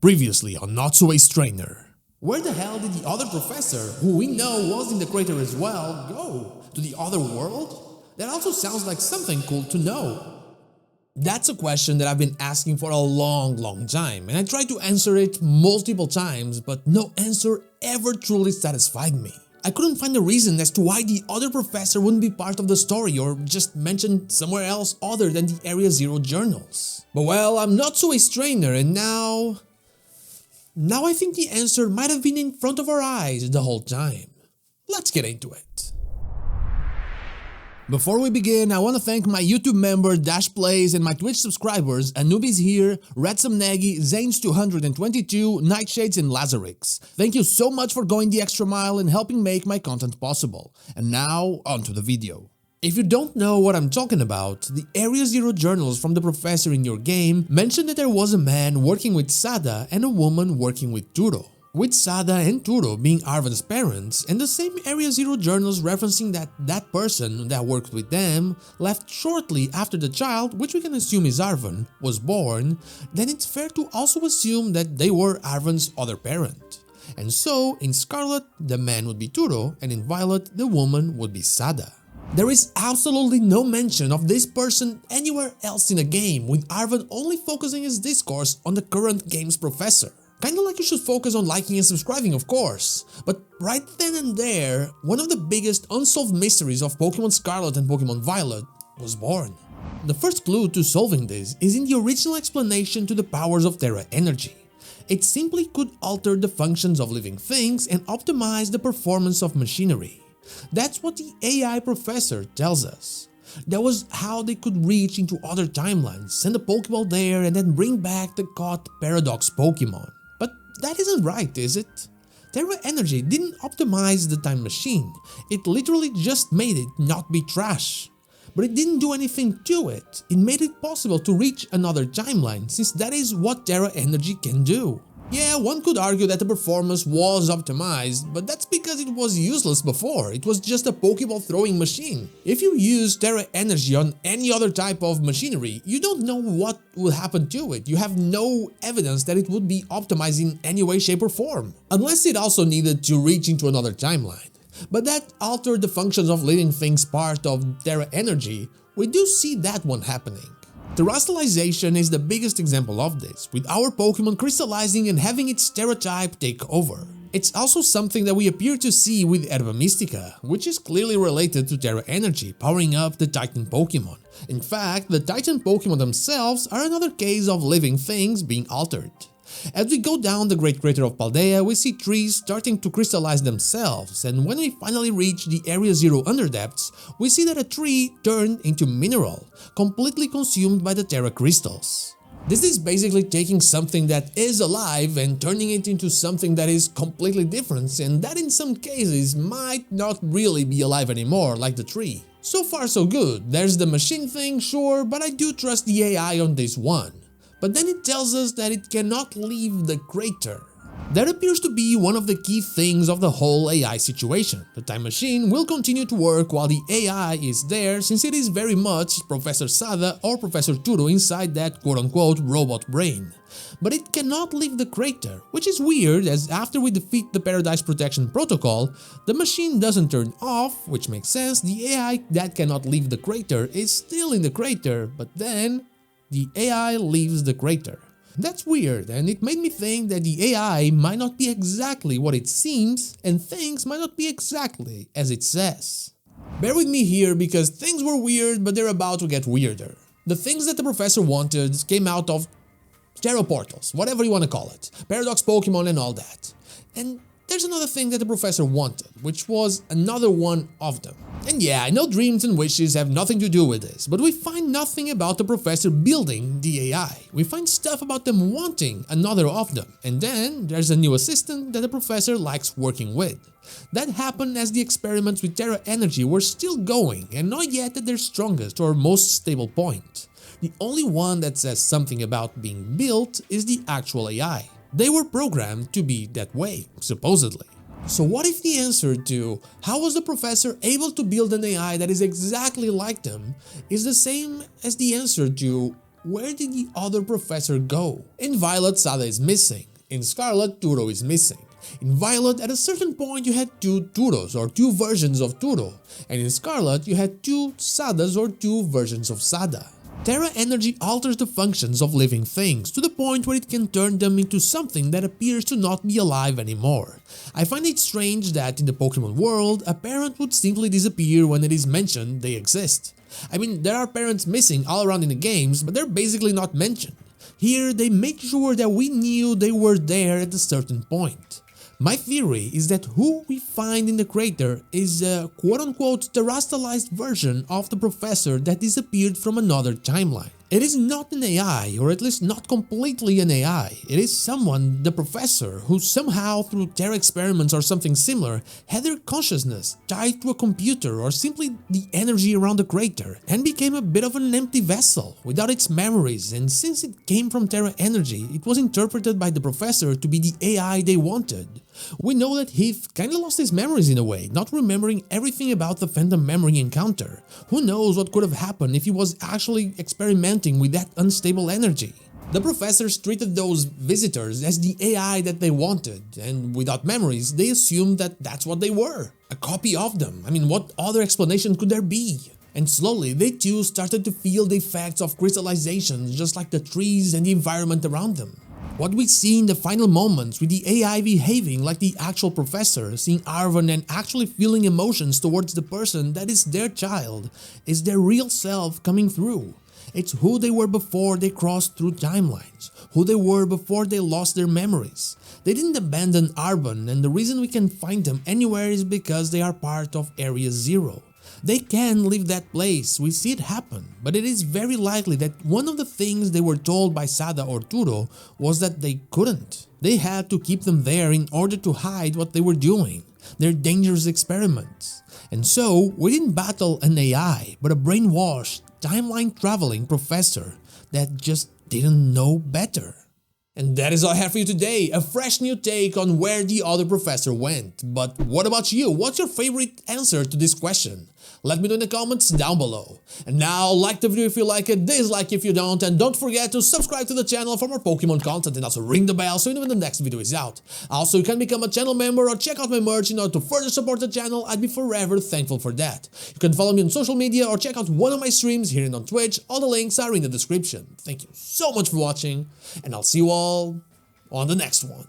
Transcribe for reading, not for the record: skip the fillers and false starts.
Previously on Not So Ace Trainer. Where the hell did the other professor, who we know was in the crater as well, go? To the other world? That also sounds like something cool to know. That's a question that I've been asking for a long time, and I tried to answer it multiple times, but no answer ever truly satisfied me. I couldn't find a reason as to why the other professor wouldn't be part of the story or just mentioned somewhere else other than the Area Zero journals. But well, I'm Not So Ace Trainer, and now I think the answer might have been in front of our eyes the whole time. Let's get into it. Before we begin, I want to thank my YouTube member Dash Plays and my Twitch subscribers Anubis here, Redsome Nagy, Zanes222, Nightshades and Lazarix. Thank you so much for going the extra mile and helping make my content possible. And now, onto the video. If you don't know what I'm talking about, the Area Zero journals from the professor in your game mention that there was a man working with Sada and a woman working with Turo, with Sada and Turo being Arven's parents, and the same Area Zero journals referencing that person that worked with them left shortly after the child, which we can assume is Arven, was born. Then it's fair to also assume that they were Arven's other parent. And so, in Scarlet, the man would be Turo, and in Violet, the woman would be Sada. There is absolutely no mention of this person anywhere else in the game, with Arven only focusing his discourse on the current game's professor. Kinda like you should focus on liking and subscribing, of course. But right then and there, one of the biggest unsolved mysteries of Pokémon Scarlet and Pokémon Violet was born. The first clue to solving this is in the original explanation to the powers of Terra energy. It simply could alter the functions of living things and optimize the performance of machinery. That's what the AI professor tells us. That was how they could reach into other timelines, send a Pokeball there and then bring back the caught Paradox Pokémon. But that isn't right, is it? Terra Energy didn't optimize the time machine, it literally just made it not be trash. But it didn't do anything to it, it made it possible to reach another timeline, since that is what Terra Energy can do. Yeah, one could argue that the performance was optimized, but that's because it was useless before, it was just a Pokeball throwing machine. If you use Terra Energy on any other type of machinery, you don't know what will happen to it, you have no evidence that it would be optimized in any way, shape or form. Unless it also needed to reach into another timeline. But that altered the functions of living things part of Terra Energy, we do see that one happening. Terastallization is the biggest example of this, with our Pokemon crystallizing and having its Terra type take over. It's also something that we appear to see with Herba Mystica, which is clearly related to Terra Energy, powering up the Titan Pokemon. In fact, the Titan Pokemon themselves are another case of living things being altered. As we go down the Great Crater of Paldea, we see trees starting to crystallize themselves, and when we finally reach the Area Zero Underdepths, we see that a tree turned into mineral, completely consumed by the Terra crystals. This is basically taking something that is alive and turning it into something that is completely different, and that in some cases might not really be alive anymore, like the tree. So far so good, there's the machine thing, sure, but I do trust the AI on this one. But then it tells us that it cannot leave the crater. That appears to be one of the key things of the whole AI situation. The time machine will continue to work while the AI is there, since it is very much Professor Sada or Professor Turo inside that quote-unquote robot brain. But it cannot leave the crater, which is weird, as after we defeat the Paradise Protection Protocol, the machine doesn't turn off, which makes sense. The AI that cannot leave the crater is still in the crater, but then the AI leaves the crater. That's weird, and it made me think that the AI might not be exactly what it seems, and things might not be exactly as it says. Bear with me here because things were weird, but they're about to get weirder. The things that the professor wanted came out of Terra portals, whatever you want to call it, Paradox Pokémon and all that. And there's another thing that the professor wanted, which was another one of them. And yeah, I know dreams and wishes have nothing to do with this, but we find nothing about the professor building the AI. We find stuff about them wanting another of them, and then there's a new assistant that the professor likes working with. That happened as the experiments with Terra Energy were still going and not yet at their strongest or most stable point. The only one that says something about being built is the actual AI. They were programmed to be that way, supposedly. So what if the answer to how was the professor able to build an AI that is exactly like them is the same as the answer to where did the other professor go? In Violet, Sada is missing. In Scarlet, Turo is missing. In Violet, at a certain point you had two Turos or two versions of Turo, and in Scarlet you had two Sadas or two versions of Sada. Terra energy alters the functions of living things to the point where it can turn them into something that appears to not be alive anymore. I find it strange that in the Pokemon world, a parent would simply disappear when it is mentioned they exist. I mean, there are parents missing all around in the games, but they're basically not mentioned. Here, they make sure that we knew they were there at a certain point. My theory is that who we find in the crater is a quote-unquote terrestrialized version of the professor that disappeared from another timeline. It is not an AI, or at least not completely an AI. It is someone, the professor, who somehow through Terra experiments or something similar had their consciousness tied to a computer or simply the energy around the crater and became a bit of an empty vessel without its memories, and since it came from Terra energy, it was interpreted by the professor to be the AI they wanted. We know that Heath kinda lost his memories in a way, not remembering everything about the Phantom Memory encounter. Who knows what could have happened if he was actually experimenting with that unstable energy. The professors treated those visitors as the AI that they wanted, and without memories, they assumed that that's what they were, a copy of them. I mean, what other explanation could there be? And slowly, they too started to feel the effects of crystallization, just like the trees and the environment around them. What we see in the final moments with the AI behaving like the actual professor, seeing Arven and actually feeling emotions towards the person that is their child, is their real self coming through. It's who they were before they crossed through timelines, who they were before they lost their memories. They didn't abandon Arven, and the reason we can find them anywhere is because they are part of Area Zero. They can leave that place, we see it happen, but it is very likely that one of the things they were told by Sada or Turo was that they couldn't. They had to keep them there in order to hide what they were doing, their dangerous experiments. And so, we didn't battle an AI, but a brainwashed, timeline-traveling professor that just didn't know better. And that is all I have for you today, a fresh new take on where the other professor went. But what about you? What's your favorite answer to this question? Let me know in the comments down below. And now, like the video if you like it, dislike if you don't, and don't forget to subscribe to the channel for more Pokemon content and also ring the bell so you know when the next video is out. Also, you can become a channel member or check out my merch in order to further support the channel. I'd be forever thankful for that. You can follow me on social media or check out one of my streams here and on Twitch. All the links are in the description. Thank you so much for watching, and I'll see you all on the next one.